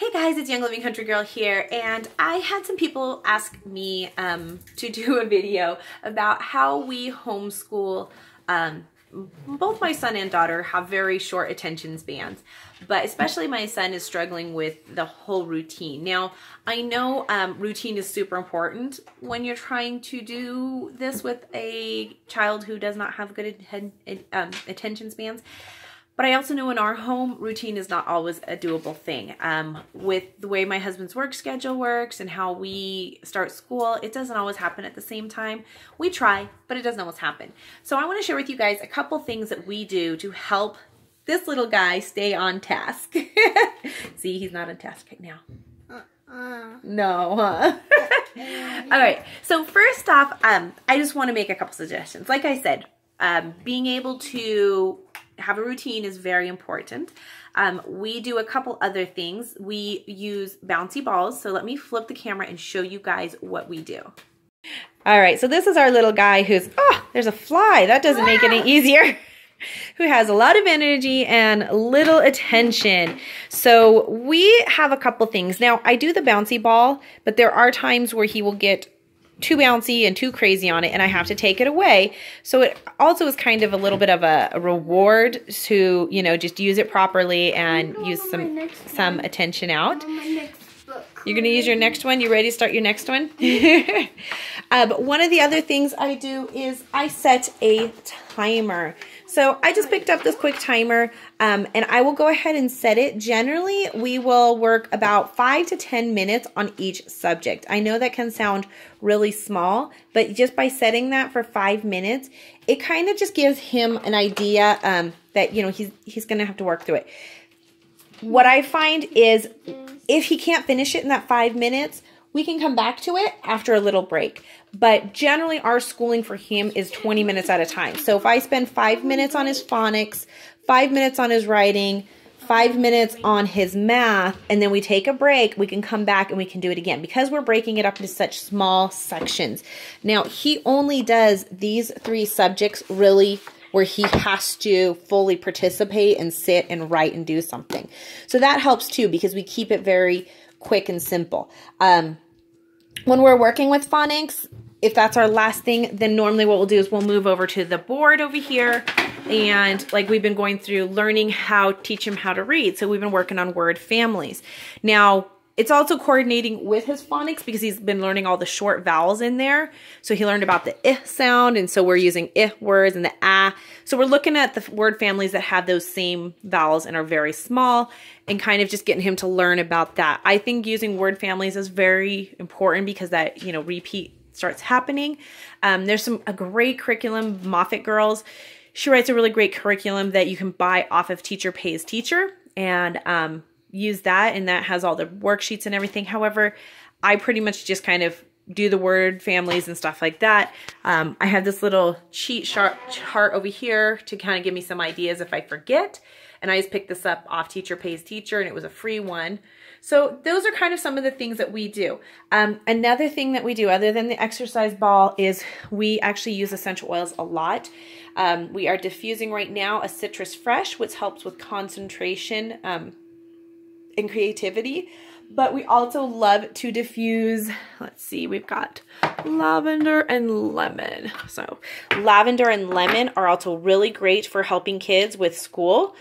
Hey guys, it's Young Living Country Girl here, and I had some people ask me to do a video about how we homeschool. Both my son and daughter have very short attention spans, but especially my son is struggling with the whole routine. Now, I know routine is super important when you're trying to do this with a child who does not have good attention spans. But I also know in our home, routine is not always a doable thing. With the way my husband's work schedule works and how we start school, it doesn't always happen at the same time. We try, but it doesn't always happen. So I want to share with you guys a couple things that we do to help this little guy stay on task. See, he's not on task right now. No, huh? All right, so first off, I just want to make a couple suggestions. Like I said, being able to have a routine is very important. We do a couple other things. We use bouncy balls. So let me flip the camera and show you guys what we do. All right, so this is our little guy who's, oh, there's a fly. That doesn't make it any easier. Who has a lot of energy and little attention. So we have a couple things. Now, I do the bouncy ball, but there are times where he will get too bouncy and too crazy on it, and I have to take it away. So it also is kind of a little bit of a reward to, you know, just use it properly and use some attention out. You're going to use your next one? You ready to start your next one? One of the other things I do is I set a timer. So I just picked up this quick timer, and I will go ahead and set it. Generally, we will work about 5 to 10 minutes on each subject. I know that can sound really small, but just by setting that for 5 minutes, it kind of just gives him an idea that, you know, he's going to have to work through it. What I find is if he can't finish it in that 5 minutes, we can come back to it after a little break. But generally, our schooling for him is 20 minutes at a time. So if I spend 5 minutes on his phonics, 5 minutes on his writing, 5 minutes on his math, and then we take a break, we can come back and we can do it again because we're breaking it up into such small sections. Now, he only does these 3 subjects really where he has to fully participate and sit and write and do something. So that helps too because we keep it very quick and simple. When we're working with phonics, if that's our last thing, then normally what we'll do is we'll move over to the board over here. And like we've been going through learning how to teach him how to read. So we've been working on word families. Now, it's also coordinating with his phonics because he's been learning all the short vowels in there. So he learned about the I sound, and so we're using I words and the ah. So we're looking at the word families that have those same vowels and are very small and kind of just getting him to learn about that. I think using word families is very important because that, you know, repeat starts happening. There's a great curriculum, Moffat Girls. She writes a really great curriculum that you can buy off of Teacher Pays Teacher, and use that, and that has all the worksheets and everything. However, I pretty much just kind of do the word families and stuff like that. I have this little cheat chart over here to kind of give me some ideas if I forget, and I just picked this up off Teacher Pays Teacher, and it was a free one. So those are kind of some of the things that we do. Another thing that we do other than the exercise ball is we actually use essential oils a lot. We are diffusing right now a Citrus Fresh, which helps with concentration and creativity, but we also love to diffuse. Let's see, we've got lavender and lemon. So lavender and lemon are also really great for helping kids with school,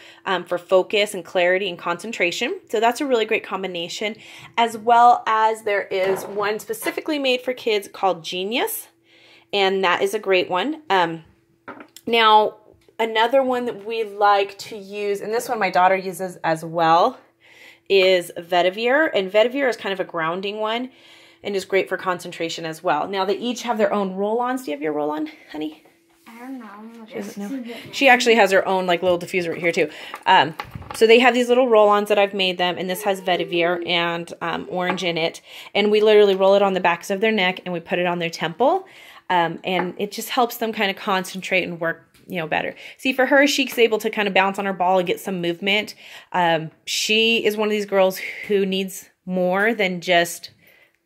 for focus and clarity and concentration. So that's a really great combination, as well as there is one specifically made for kids called Genius, and that is a great one. Now, another one that we like to use, and this one my daughter uses as well, is Vetiver, and Vetiver is kind of a grounding one and is great for concentration as well. Now, they each have their own roll-ons. Do you have your roll-on, honey? I don't know. She doesn't know. She actually has her own like little diffuser right here too. So they have these little roll-ons that I've made them, and this has Vetiver and orange in it, and we literally roll it on the backs of their neck and we put it on their temple, and it just helps them kind of concentrate and work, you know, better. See, for her, she's able to kind of bounce on her ball and get some movement. She is one of these girls who needs more than just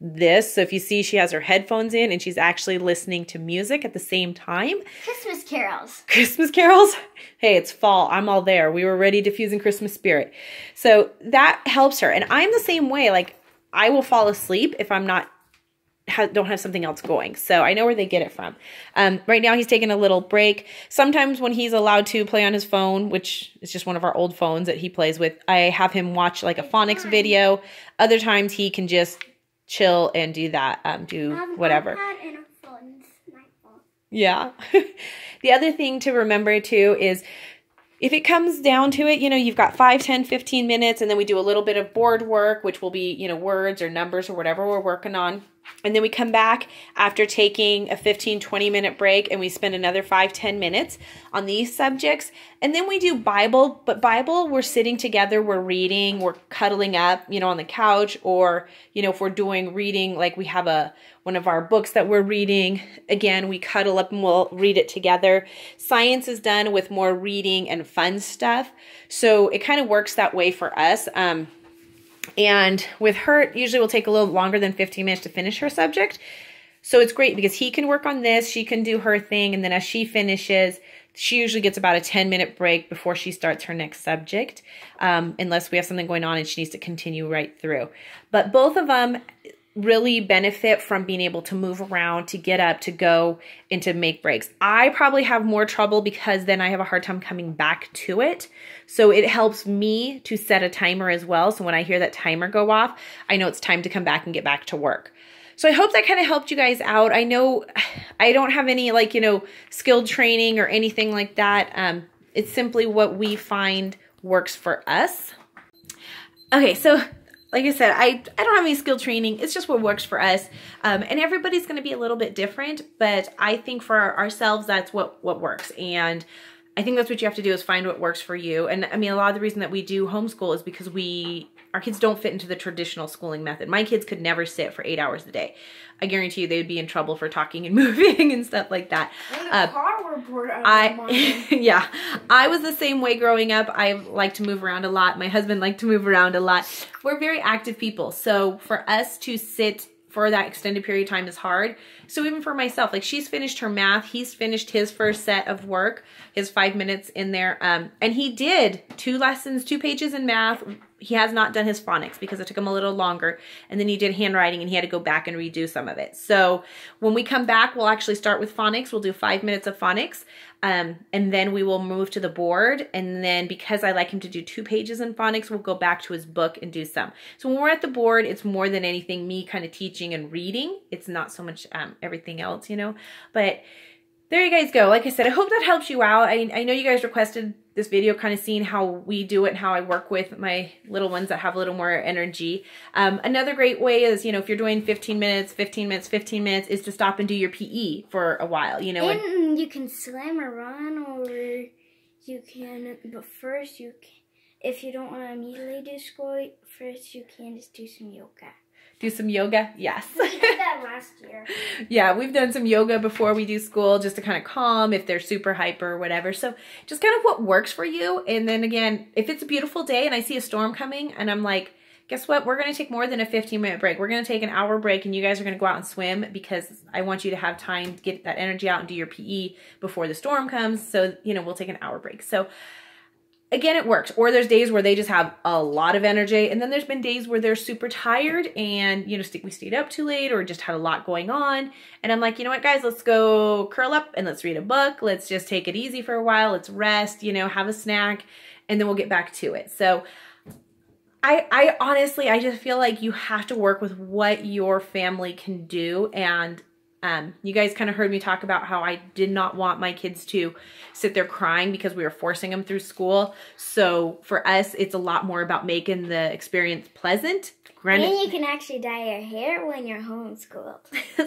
this. So if you see, she has her headphones in and she's actually listening to music at the same time. Christmas carols. Christmas carols? Hey, it's fall. I'm all there. We were ready diffusing Christmas spirit. So that helps her. And I'm the same way. Like, I will fall asleep if I'm not don't have something else going. So I know where they get it from. Right now he's taking a little break. Sometimes when he's allowed to play on his phone, which is just one of our old phones that he plays with, I have him watch like a phonics video. Other times he can just chill and do that, do whatever. Yeah. The other thing to remember too is if it comes down to it, you know, you've got 5, 10, 15 minutes, and then we do a little bit of board work, which will be, you know, words or numbers or whatever we're working on. And then we come back after taking a 15, 20-minute break, and we spend another 5, 10 minutes on these subjects. And then we do Bible, but Bible, we're sitting together, we're reading, we're cuddling up, you know, on the couch, or, you know, if we're doing reading, like we have one of our books that we're reading, again, we cuddle up and we'll read it together. Science is done with more reading and fun stuff. So it kind of works that way for us. And with her, it usually will take a little longer than 15 minutes to finish her subject. So it's great because he can work on this, she can do her thing, and then as she finishes, she usually gets about a 10-minute break before she starts her next subject, unless we have something going on and she needs to continue right through. But both of them really benefit from being able to move around, to get up, to go, and to make breaks. I probably have more trouble because then I have a hard time coming back to it. So it helps me to set a timer as well. So when I hear that timer go off, I know it's time to come back and get back to work. So I hope that kind of helped you guys out. I know I don't have any like, you know, skilled training or anything like that. It's simply what we find works for us. Okay, so like I said, I don't have any skill training. It's just what works for us. And everybody's going to be a little bit different, but I think for ourselves, that's what works. And I think that's what you have to do is find what works for you. And I mean, a lot of the reason that we do homeschool is because our kids don't fit into the traditional schooling method. My kids could never sit for 8 hours a day. I guarantee you they would be in trouble for talking and moving and stuff like that. Yeah, I was the same way growing up. I like to move around a lot. My husband liked to move around a lot. We're very active people. So for us to sit for that extended period of time is hard. So even for myself, like she's finished her math. He's finished his first set of work, his 5 minutes in there. And he did 2 lessons, 2 pages in math. He has not done his phonics because it took him a little longer. And then he did handwriting and he had to go back and redo some of it. So when we come back, we'll actually start with phonics. We'll do 5 minutes of phonics. And then we will move to the board. And then because I like him to do 2 pages in phonics, we'll go back to his book and do some. So when we're at the board, it's more than anything me kind of teaching and reading. It's not so much everything else, you know. But there you guys go. Like I said, I hope that helps you out. I know you guys requested this video kind of seeing how we do it and how I work with my little ones that have a little more energy. Another great way is, you know, if you're doing 15 minutes, 15 minutes, 15 minutes, is to stop and do your PE for a while, you know. And you can swim or run, or you can, but first you can, if you don't want to immediately do school, first you can just do some yoga. Do some yoga? Yes. We did that last year. Yeah, we've done some yoga before we do school just to kind of calm if they're super hyper or whatever. So just kind of what works for you. And then again, if it's a beautiful day and I see a storm coming and I'm like, guess what? We're going to take more than a 15-minute break. We're going to take an hour break and you guys are going to go out and swim because I want you to have time to get that energy out and do your PE before the storm comes. So, you know, we'll take an hour break. So again, it works. Or there's days where they just have a lot of energy. And then there's been days where they're super tired and, you know, we stayed up too late or just had a lot going on. And I'm like, you know what, guys, let's go curl up and let's read a book. Let's just take it easy for a while. Let's rest, you know, have a snack, and then we'll get back to it. So I honestly, I just feel like you have to work with what your family can do. And you guys kind of heard me talk about how I did not want my kids to sit there crying because we were forcing them through school. So for us, it's a lot more about making the experience pleasant. Granted, and you can actually dye your hair when you're homeschooled.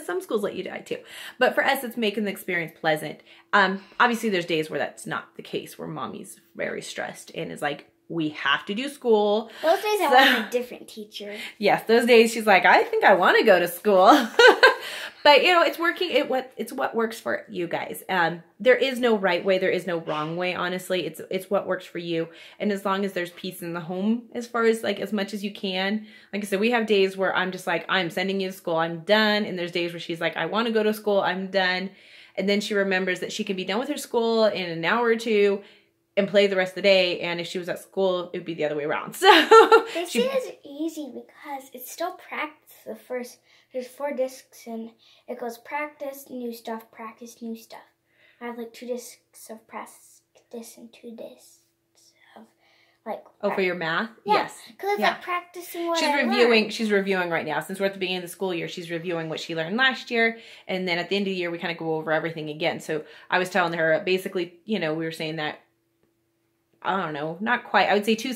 Some schools let you dye too. But for us, it's making the experience pleasant. Obviously, there's days where that's not the case, where mommy's very stressed and is like, we have to do school. Those days I want a different teacher. Yes, those days she's like, I think I want to go to school. But, you know, it's working. It's what works for you guys. There is no right way. There is no wrong way, honestly. It's what works for you. And as long as there's peace in the home, as far as like as much as you can. Like I said, we have days where I'm just like, I'm sending you to school. I'm done. And there's days where she's like, I want to go to school. I'm done. And then she remembers that she can be done with her school in an hour or two and play the rest of the day. And if she was at school, it would be the other way around. So this is easy because it's still practice. The first, there's 4 discs and it goes practice, new stuff, practice, new stuff. I have like 2 discs of practice and 2 discs of like. Oh, for your math? Yeah, yes. because it's like practicing what she's I reviewing. learned. She's reviewing right now. Since we're at the beginning of the school year, she's reviewing what she learned last year, and then at the end of the year, we kind of go over everything again. So I was telling her basically, you know, we were saying that. I don't know, not quite. I would say 2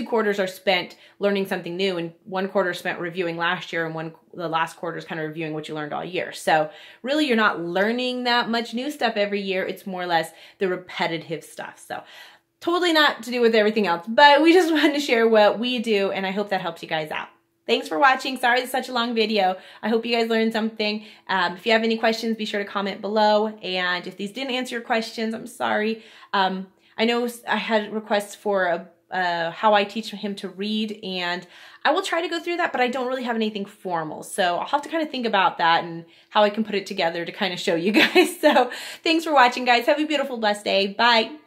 quarters are spent learning something new, and 1 quarter spent reviewing last year, and the last quarter is kind of reviewing what you learned all year. So really, you're not learning that much new stuff every year. It's more or less the repetitive stuff. So totally not to do with everything else, but we just wanted to share what we do, and I hope that helps you guys out. Thanks for watching. Sorry it's such a long video. I hope you guys learned something. If you have any questions, be sure to comment below. And if these didn't answer your questions, I'm sorry. I know I had requests for how I teach him to read, and I will try to go through that, but I don't really have anything formal. So I'll have to kind of think about that and how I can put it together to kind of show you guys. So thanks for watching, guys. Have a beautiful, blessed day. Bye.